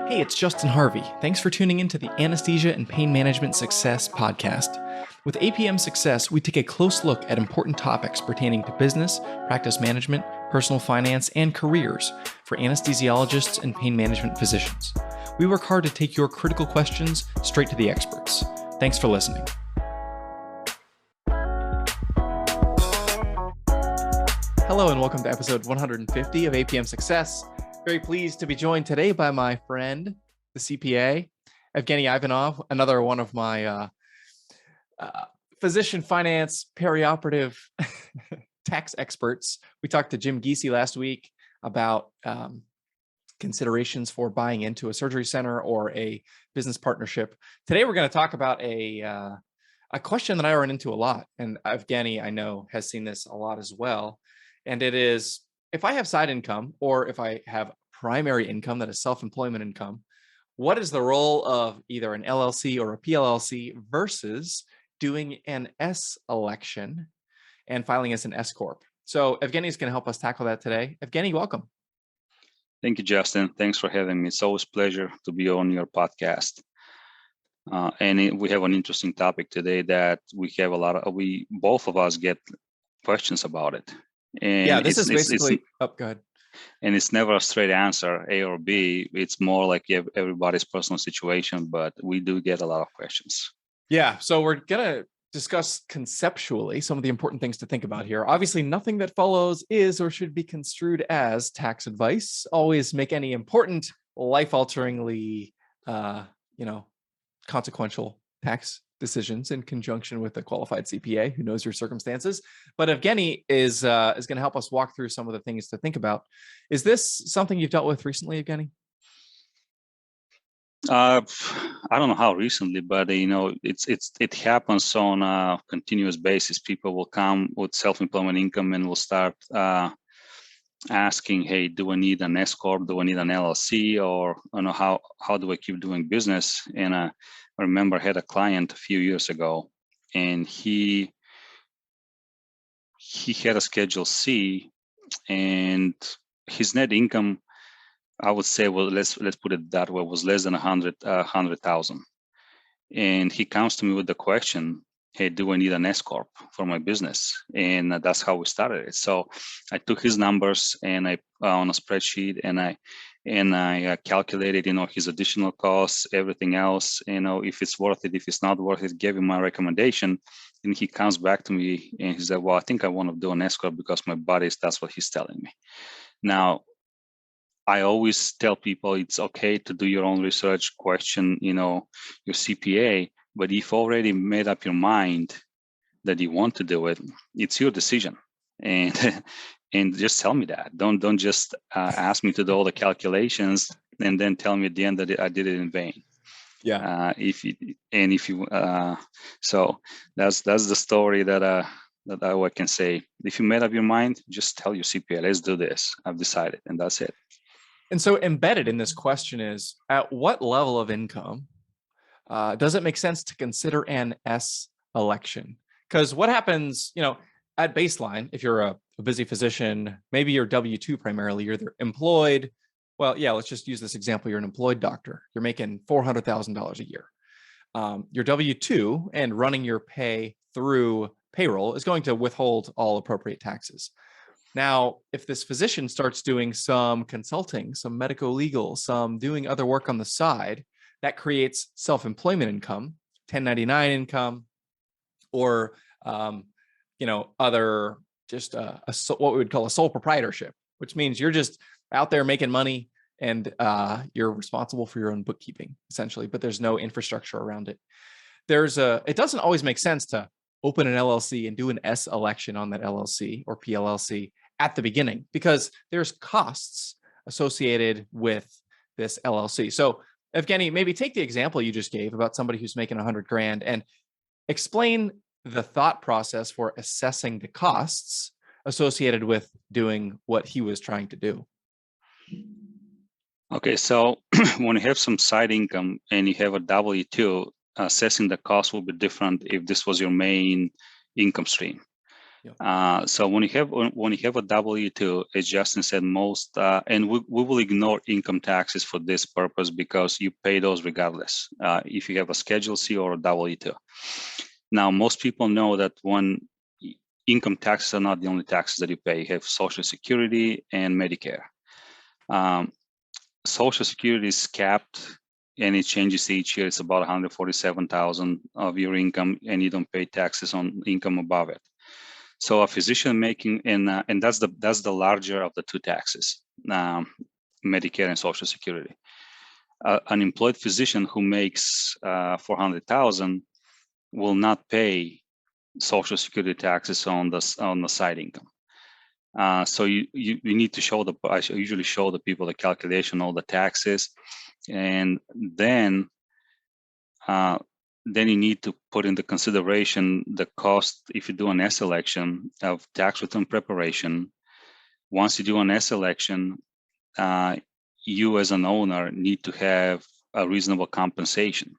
Hey, it's Justin Harvey. Thanks for tuning into the Anesthesia and Pain Management Success podcast. With APM Success, we take a close look at important topics pertaining to business, practice management, personal finance, and careers for anesthesiologists and pain management physicians. We work hard to take your critical questions straight to the experts. Thanks for listening. Hello, and welcome to episode 150 of APM Success. Very pleased to be joined today by my friend, the CPA, Evgeni Ivanov, another one of my physician finance perioperative tax experts. We talked to Jim Giese last week about considerations for buying into a surgery center or a business partnership. Today, we're going to talk about a question that I run into a lot, and Evgeni, I know, has seen this a lot as well. And it is, if I have side income or if I have primary income that is self-employment income, what is the role of either an LLC or a PLLC versus doing an S election and filing as an S-Corp? So Evgeni is going to help us tackle that today. Evgeni, welcome. Thank you, Justin. Thanks for having me. It's always a pleasure to be on your podcast. We have an interesting topic today that we have both of us get questions about it. And yeah, this is basically, go ahead. And it's never a straight answer, A or B. It's more like everybody's personal situation, but we do get a lot of questions. Yeah, so we're going to discuss conceptually some of the important things to think about here. Obviously, nothing that follows is or should be construed as tax advice. Always make any important, life-alteringly, consequential tax decisions in conjunction with a qualified CPA who knows your circumstances. But Evgeni is going to help us walk through some of the things to think about. Is this something you've dealt with recently, Evgeni? I don't know how recently, but it happens on a continuous basis. People will come with self-employment income and will start asking, "Hey, do I need an S-Corp? Do I need an LLC? Or how do I keep doing business?" And I remember I had a client a few years ago, and he had a Schedule C, and his net income, I would say, well, let's put it that way, was less than 100,000. And he comes to me with the question, "Hey, do I need an S-Corp for my business?" And that's how we started it. So I took his numbers and I on a spreadsheet, and I calculated, his additional costs, everything else, if it's worth it, if it's not worth it, gave him my recommendation. And he comes back to me and he said, "Well, I think I want to do an S-Corp because my buddies, that's what he's telling me." Now, I always tell people it's okay to do your own research, question, your CPA, but if you already made up your mind that you want to do it, it's your decision. And just tell me that. Don't just ask me to do all the calculations and then tell me at the end that I did it in vain. Yeah. So that's the story that I can say. If you made up your mind, just tell your CPA, "Let's do this. I've decided," and that's it. And so embedded in this question is, at what level of income does it make sense to consider an S election? Because what happens, at baseline, if you're a busy physician, maybe you're W-2 primarily, you're employed. Well, yeah, let's just use this example. You're an employed doctor. You're making $400,000 a year. Your W-2 and running your pay through payroll is going to withhold all appropriate taxes. Now, if this physician starts doing some consulting, some medical legal, some doing other work on the side, that creates self-employment income, 1099 income, or other just what we would call a sole proprietorship, which means you're just out there making money and you're responsible for your own bookkeeping, essentially, but there's no infrastructure around it. It doesn't always make sense to open an LLC and do an S election on that LLC or PLLC at the beginning, because there's costs associated with this LLC. So Evgeni, maybe take the example you just gave about somebody who's making 100 grand and explain the thought process for assessing the costs associated with doing what he was trying to do. Okay, so when you have some side income and you have a W-2, assessing the cost will be different if this was your main income stream. So when you have a W-2, as Justin said, most and we will ignore income taxes for this purpose because you pay those regardless if you have a Schedule C or a W-2. Now, most people know that when income taxes are not the only taxes that you pay. You have Social Security and Medicare. Social Security is capped and it changes each year. It's about $147,000 of your income, and you don't pay taxes on income above it. So a physician making, and that's the larger of the two taxes, Medicare and Social Security. An employed physician who makes $400,000 will not pay Social Security taxes on the side income. So you need to show I usually show the people the calculation, all the taxes, and then you need to put into consideration the cost if you do an S election of tax return preparation. Once you do an S election, you as an owner need to have a reasonable compensation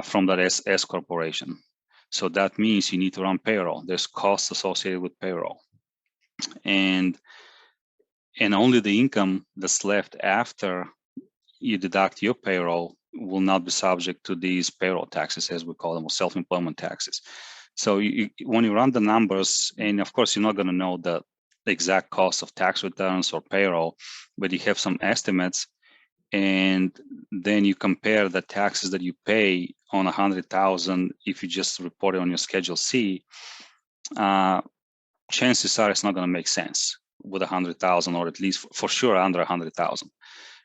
from that S corporation. So that means you need to run payroll. There's costs associated with payroll. And only the income that's left after you deduct your payroll will not be subject to these payroll taxes, as we call them, or self-employment taxes. So when you run the numbers, and of course, you're not going to know the exact cost of tax returns or payroll, but you have some estimates, and then you compare the taxes that you pay on 100,000 if you just report it on your Schedule C. Chances are it's not going to make sense with 100,000, or at least for sure under 100,000.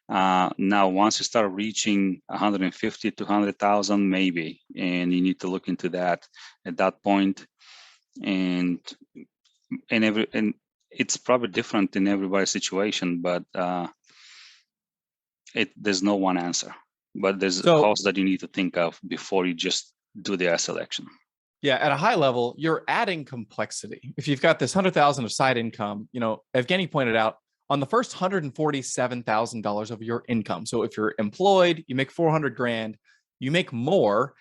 Now, once you start reaching 150 to 100,000, maybe, and you need to look into that at that point. And it's probably different in everybody's situation, but there's no one answer. But there's a cost that you need to think of before you just do the S election. Yeah, at a high level, you're adding complexity. If you've got this 100,000 of side income, Evgeni pointed out, on the first $147,000 of your income. So if you're employed, you make 400 grand, you make more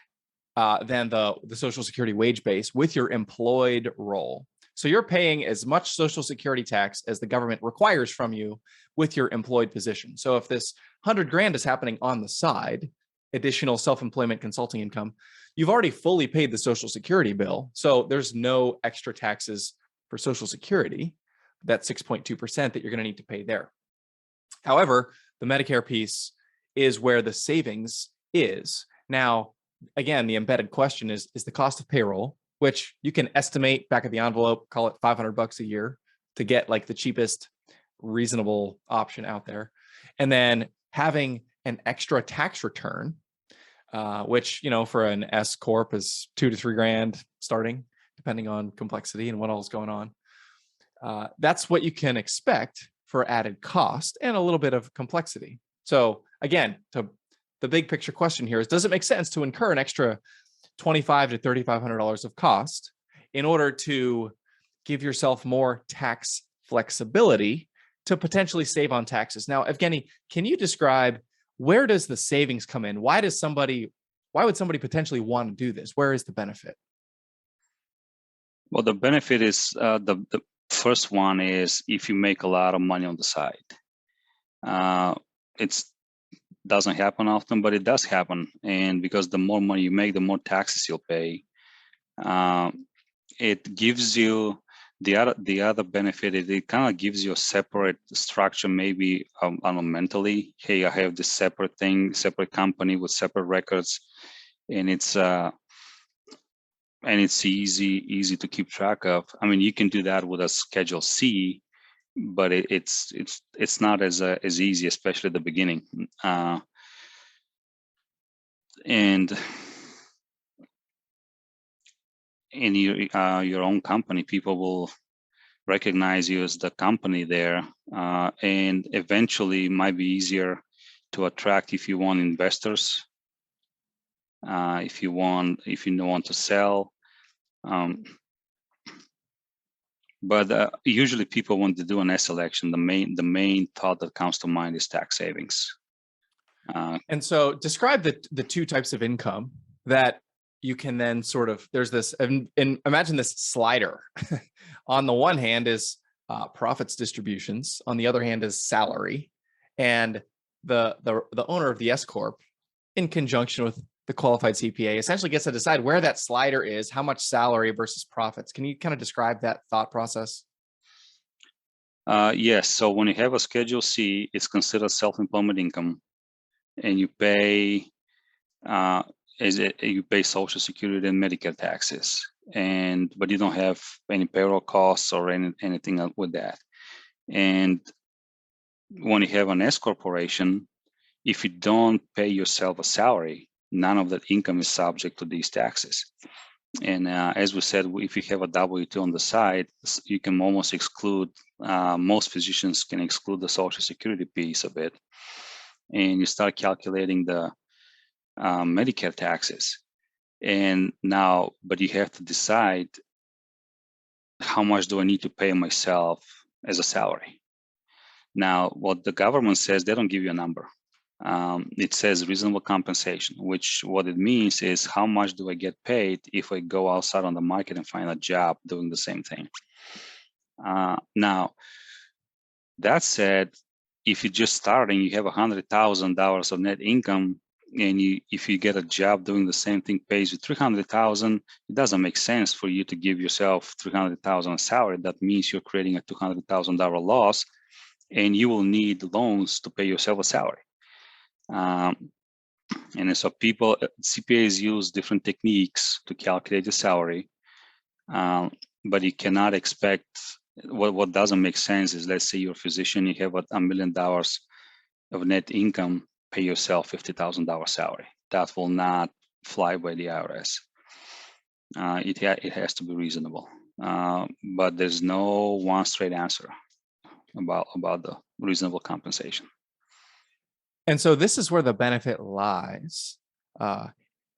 than the Social Security wage base with your employed role. So you're paying as much Social Security tax as the government requires from you with your employed position. So if this 100 grand is happening on the side, additional self-employment consulting income, you've already fully paid the Social Security bill. So there's no extra taxes for Social Security, that 6.2% that you're going to need to pay there. However, the Medicare piece is where the savings is. Now, again, the embedded question is the cost of payroll, which you can estimate back of the envelope, call it $500 a year to get like the cheapest reasonable option out there. And then having an extra tax return, which, for an S-Corp is $2 to $3 grand starting, depending on complexity and what all is going on. That's what you can expect for added cost and a little bit of complexity. So again, the big picture question here is, does it make sense to incur an extra $2,500 to $3,500 of cost in order to give yourself more tax flexibility to potentially save on taxes? Now, Evgeni, can you describe, where does the savings come in? Why would somebody potentially want to do this? Where is the benefit? Well, the benefit is the first one is if you make a lot of money on the side. It doesn't happen often, but it does happen. And because the more money you make, the more taxes you'll pay. It gives you the other benefit. It kind of gives you a separate structure, maybe mentally. Hey, I have this separate thing, separate company with separate records, and it's easy to keep track of. I mean, you can do that with a Schedule C, but it's not as easy, especially at the beginning. And in your own company, people will recognize you as the company there, and eventually it might be easier to attract if you want investors, if you don't want to sell. But usually people want to do an S election. The main thought that comes to mind is tax savings. And so describe the two types of income that you can then sort of, there's this, and imagine this slider. On the one hand is profits distributions. On the other hand is salary. And the owner of the S-Corp, in conjunction with the qualified CPA, essentially gets to decide where that slider is, how much salary versus profits. Can you kind of describe that thought process? Yes. So when you have a Schedule C, it's considered self-employment income, and you pay you pay Social Security and Medicare taxes, but you don't have any payroll costs or anything with that. And when you have an S corporation, if you don't pay yourself a salary, none of that income is subject to these taxes. And as we said, if you have a W-2 on the side, you can almost exclude, most physicians can exclude the Social Security piece of it. And you start calculating the Medicare taxes. And now, but you have to decide, how much do I need to pay myself as a salary? Now, what the government says, they don't give you a number. It says reasonable compensation, which what it means is how much do I get paid if I go outside on the market and find a job doing the same thing. Now, that said, if you're just starting, you have $100,000 of net income, and if you get a job doing the same thing pays you $300,000, it doesn't make sense for you to give yourself $300,000 salary. That means you're creating a $200,000 loss, and you will need loans to pay yourself a salary. And so CPAs use different techniques to calculate the salary, but you cannot expect, what doesn't make sense is, let's say you're a physician, you have $1 million of net income, pay yourself $50,000 salary. That will not fly by the IRS. It has to be reasonable, but there's no one straight answer about the reasonable compensation. And so this is where the benefit lies.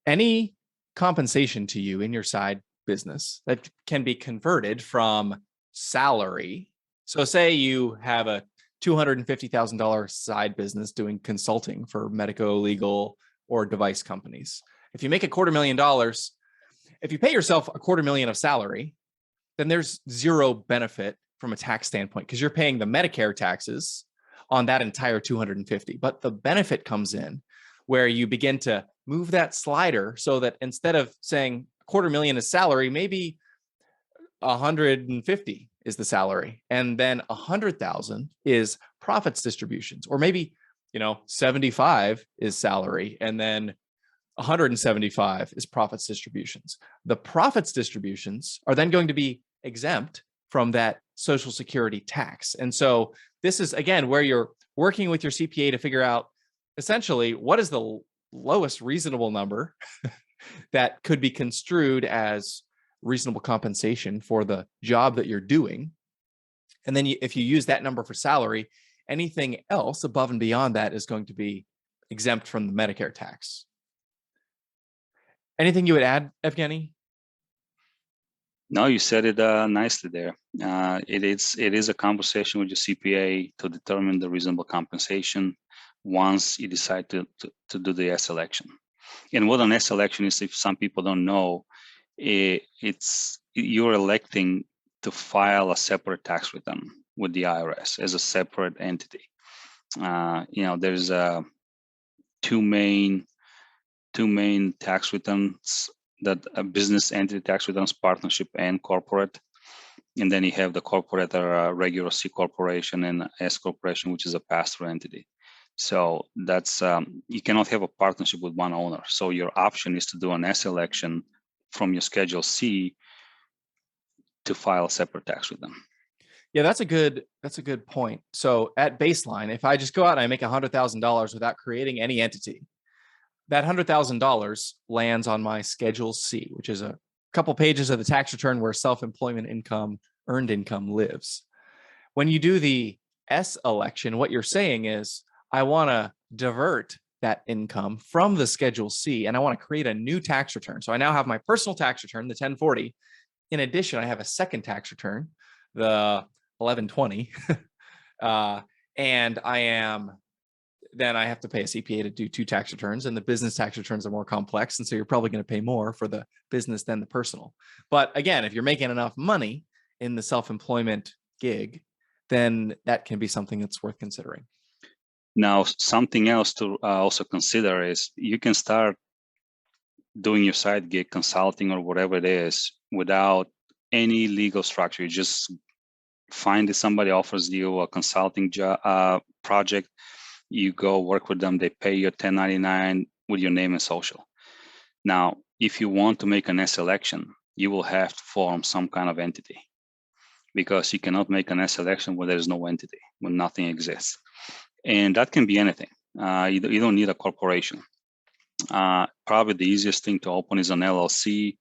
Any compensation to you in your side business that can be converted from salary. So say you have a $250,000 side business doing consulting for medico, legal, or device companies. If you make $250,000, if you pay yourself $250,000 of salary, then there's zero benefit from a tax standpoint because you're paying the Medicare taxes on that entire 250. But the benefit comes in where you begin to move that slider so that instead of saying $250,000 is salary, maybe 150 is the salary, and then 100,000 is profits distributions, or maybe 75 is salary, and then 175 is profits distributions. The profits distributions are then going to be exempt from that Social Security tax. And so this is, again, where you're working with your CPA to figure out essentially what is the lowest reasonable number that could be construed as reasonable compensation for the job that you're doing. And then if you use that number for salary, anything else above and beyond that is going to be exempt from the Medicare tax. Anything you would add, Evgeni? No, you said it nicely there. It is a conversation with your CPA to determine the reasonable compensation once you decide to do the S election. And what an S election is, if some people don't know, it's you're electing to file a separate tax return with the IRS as a separate entity. There's two main tax returns, that a business entity tax returns, partnership and corporate. And then you have the corporate or regular C corporation and S corporation, which is a pass-through entity. So that's you cannot have a partnership with one owner. So your option is to do an S election from your Schedule C to file a separate tax return. Yeah, that's a good point. So at baseline, if I just go out and I make $100,000 without creating any entity, that $100,000 lands on my Schedule C, which is a couple pages of the tax return where self-employment income, earned income lives. When you do the S election, what you're saying is, I want to divert that income from the Schedule C, and I want to create a new tax return. So I now have my personal tax return, the 1040. In addition, I have a second tax return, the 1120, and I am then I have to pay a CPA to do 2 tax returns, and the business tax returns are more complex. And so you're probably going to pay more for the business than the personal. But again, if you're making enough money in the self-employment gig, then that can be something that's worth considering. Now, something else to also consider is you can start doing your side gig, consulting or whatever it is, without any legal structure. You just find that somebody offers you a consulting project, you go work with them, they pay you 1099 with your name and social. Now, if you want to make an S election, you will have to form some kind of entity, because you cannot make an S election where there's no entity, when nothing exists. And that can be anything. You don't need a corporation. Probably the easiest thing to open is an LLC.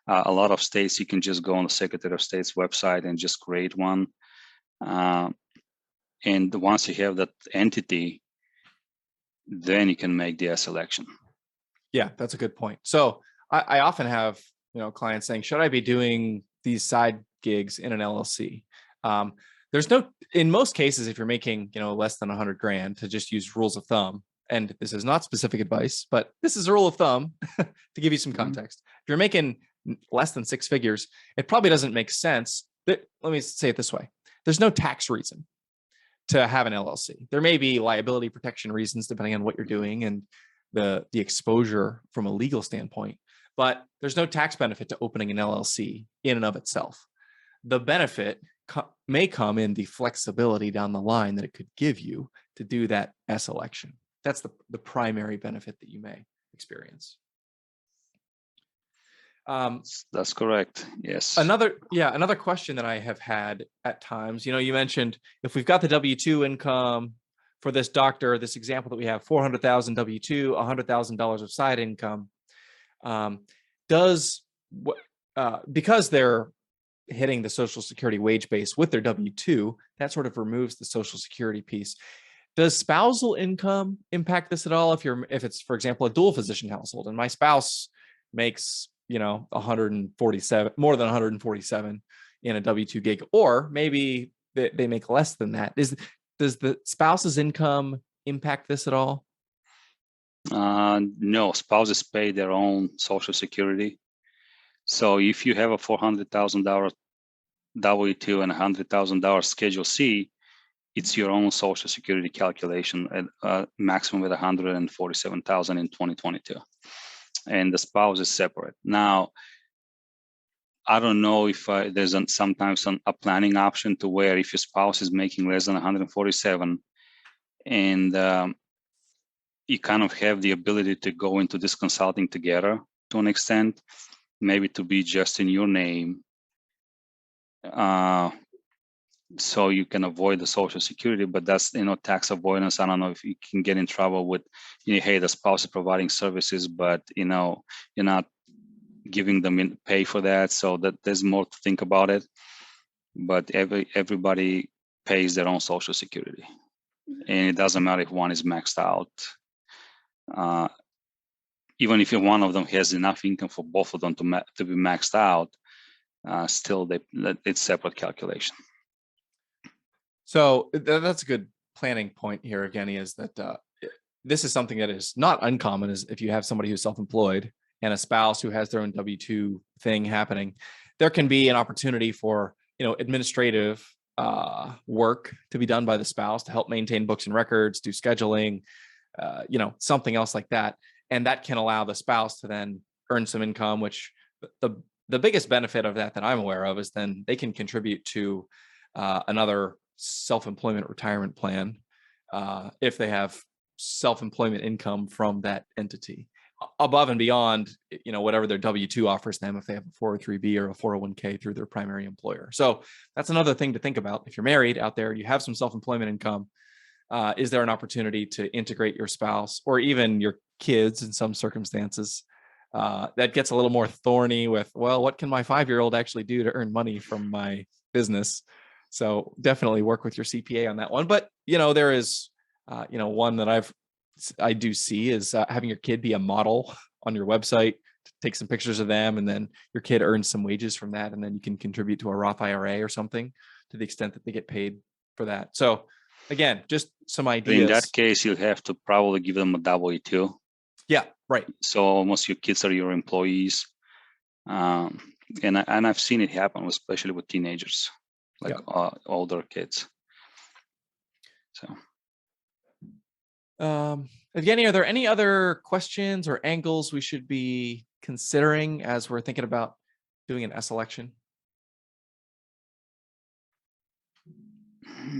A lot of states, you can just go on the Secretary of State's website and just create one. And once you have that entity, then you can make the S election. Yeah, that's a good point. So I often have, clients saying, should I be doing these side gigs in an LLC? There's no, in most cases, if you're making, less than 100 grand, to just use rules of thumb. And this is not specific advice, but this is a rule of thumb to give you some context. If you're making less than 6 figures, it probably doesn't make sense. Let me say it this way. There's no tax reason to have an LLC. There may be liability protection reasons depending on what you're doing and the exposure from a legal standpoint, but there's no tax benefit to opening an LLC in and of itself. The benefit may come in the flexibility down the line that it could give you to do that S election. That's the primary benefit that you may experience. That's correct. Yes. Another question that I have had at times, you mentioned if we've got the W-2 income for this doctor, this example that we have, 400,000 W-2, $100,000 of side income, because they're hitting the Social Security wage base with their W-2, that sort of removes the Social Security piece. Does spousal income impact this at all? If it's, for example, a dual physician household and my spouse makes, 147, more than 147 in a W-2 gig, or maybe they make less than that. Does the spouse's income impact this at all? No, spouses pay their own Social Security. So if you have a $400,000 W-2 and $100,000 Schedule C, it's your own Social Security calculation at maximum at $147,000 in 2022, and the spouse is separate. Now, I don't know if there's sometimes a planning option to where if your spouse is making less than 147, and you kind of have the ability to go into this consulting together to an extent, maybe to be just in your name. So you can avoid the Social Security, but that's, tax avoidance. I don't know if you can get in trouble with, hey, the spouse is providing services, but, you're not giving them pay for that. So that there's more to think about it. But everybody pays their own Social Security. And it doesn't matter if one is maxed out. Even if one of them has enough income for both of them to be maxed out, still it's separate calculation. So that's a good planning point here, Evgeni, is that this is something that is not uncommon, is if you have somebody who's self-employed and a spouse who has their own W-2 thing happening, there can be an opportunity for, administrative work to be done by the spouse to help maintain books and records, do scheduling, something else like that. And that can allow the spouse to then earn some income, which the biggest benefit of that I'm aware of is then they can contribute to another self-employment retirement plan if they have self-employment income from that entity above and beyond, whatever their W-2 offers them if they have a 403B or a 401k through their primary employer. So that's another thing to think about. If you're married out there, you have some self-employment income, is there an opportunity to integrate your spouse or even your kids in some circumstances? That gets a little more thorny with, well, what can my 5-year-old actually do to earn money from my business? So definitely work with your CPA on that one. But, there is, one that I do see is having your kid be a model on your website, take some pictures of them, and then your kid earns some wages from that. And then you can contribute to a Roth IRA or something to the extent that they get paid for that. So again, just some In ideas. that case, you'll have to probably give them a W-2. Yeah, right. So almost your kids are your employees. And I've seen it happen, especially with teenagers, like older kids. So, Evgeni, are there any other questions or angles we should be considering as we're thinking about doing an S election?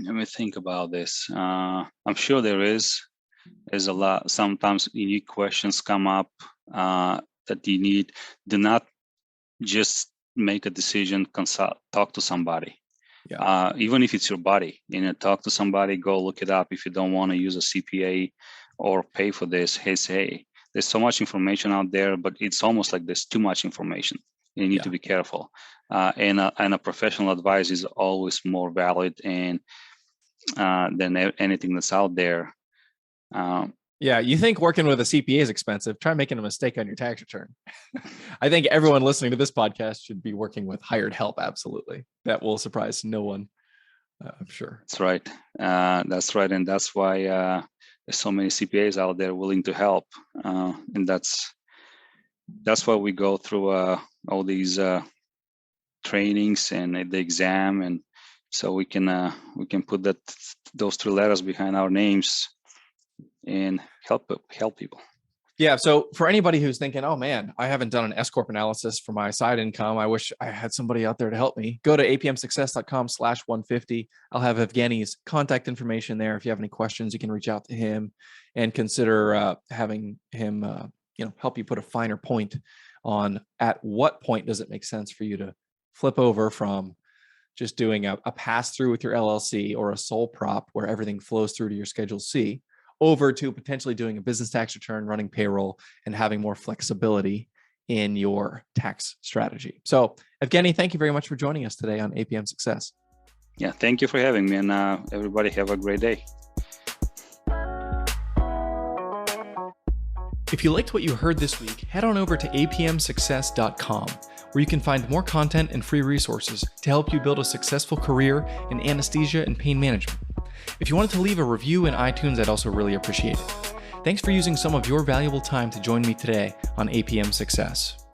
let me think about this. I'm sure there is. There's a lot. Sometimes unique questions come up that you need. Do not just make a decision. Consult, talk to somebody. Yeah. Even if it's your buddy, talk to somebody. Go look it up. If you don't want to use a CPA or pay for this, hey, there's so much information out there, but it's almost like there's too much information. You need to be careful. And a professional advice is always more valid and than anything that's out there. Yeah, you think working with a CPA is expensive? Try making a mistake on your tax return. I think everyone listening to this podcast should be working with hired help. Absolutely, that will surprise no one. I'm sure. That's right. That's right, and that's why there's so many CPAs out there willing to help, and that's why we go through all these trainings and the exam, and so we can put those 3 letters behind our names and help people. Yeah. So for anybody who's thinking, oh man, I haven't done an S-Corp analysis for my side income, I wish I had somebody out there to help me. Go to apmsuccess.com/150. I'll have Evgeni's contact information there. If you have any questions, you can reach out to him and consider having him, help you put a finer point on at what point does it make sense for you to flip over from just doing a pass through with your LLC or a sole prop where everything flows through to your Schedule C, over to potentially doing a business tax return, running payroll, and having more flexibility in your tax strategy. So, Evgeni, thank you very much for joining us today on APM Success. Yeah, thank you for having me, and everybody have a great day. If you liked what you heard this week, head on over to apmsuccess.com, where you can find more content and free resources to help you build a successful career in anesthesia and pain management. If you wanted to leave a review in iTunes, I'd also really appreciate it. Thanks for using some of your valuable time to join me today on APM Success.